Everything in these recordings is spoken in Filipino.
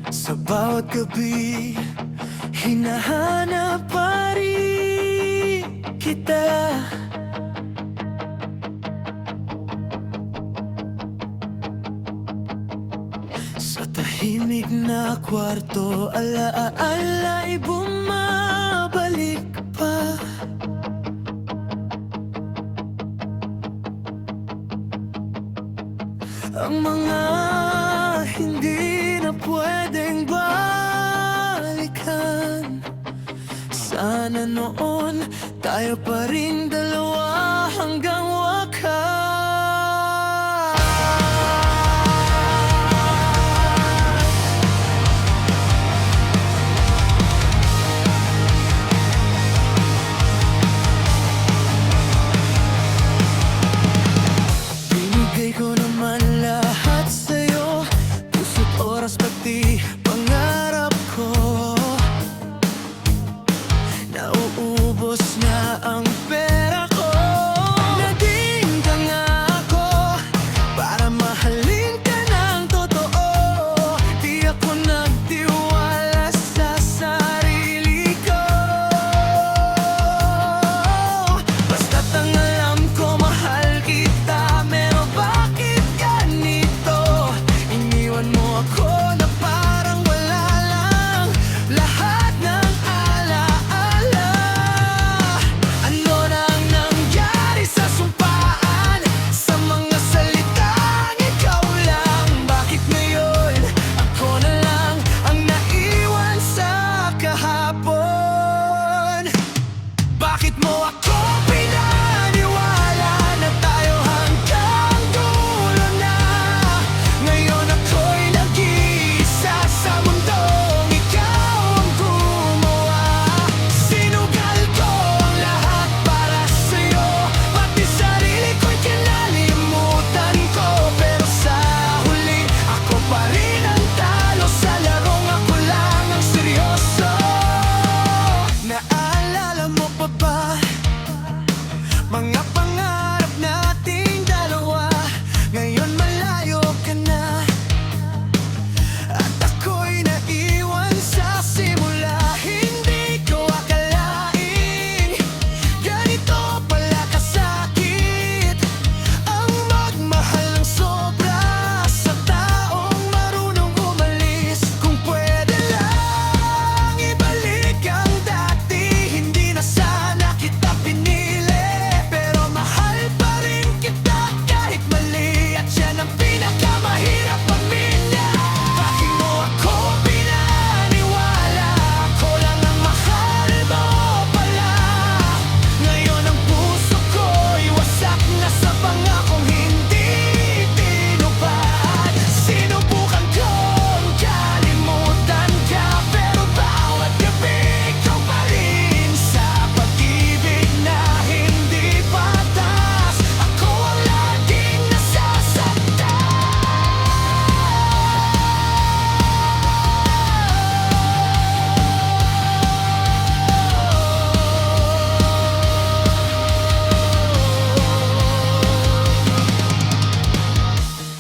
Sa bawat gabi, hinahanap pa rin kita. Sa tahimik na kwarto, alaala ay bumabalik pa. Ang mga hindi na pwedeng balikan. Sana noon tayo pa rin dalawa hanggang wakas. Binigay ko naman lahat sa'yo, puso't oras pati pangarap ko. Nauubos na ang pera ko. Naging tanga ako para mahalin ka ng totoo. Di ako nagtiwala sa sarili ko. Basta't ang alam ko, mahal kita. Pero bakit ganito? Iniwan mo ako na parang wala lang. Lahat ng alaala. Ano na ang nangyari sa sumpaan? Sa mga salitang ikaw lang. Bakit ngayon ako na lang ang naiwan sa kahapon? Bakit mo ako pinaniwala na tayo hanggang dulo na? Ngayon ako'y nag-iisa sa mundong ikaw ang gumawa. Sinugal ko ang lahat para sa'yo, pati sarili ko'y kinalimutan ko. Pero sa huli, ako pa rin ang talo sa larong ako lang ang seryoso. Naalala mo pa ba mga pangarap nating dalawa? Ngayon malayo ka na at ako'y naiwan sa simula. Hindi ko akalaing ganito pala kasakit ang magmahal ng sobra sa taong marunong umalis. Kung pwede lang ibalik ang dati, hindi na sana kita pinili. Pero mahal pa rin kita kahit mali, at yan ang pinakamahirap pamilya. Bakit mo ako pinaniwala? Ako lang ang mahal mo pala. Ngayon ang puso ko'y wasak na sa pangakong hindi tinupad. Sinubukan kong kalimutan ka, pero bawat gabi ikaw pa rin sa pag-ibig na hindi patas. Ako ang laging nasasaktan.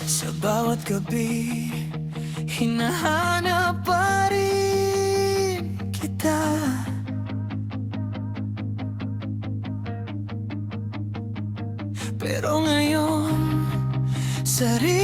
Sa bawat gabi, hinahanap pa rin kita. Pero ngayon, sarili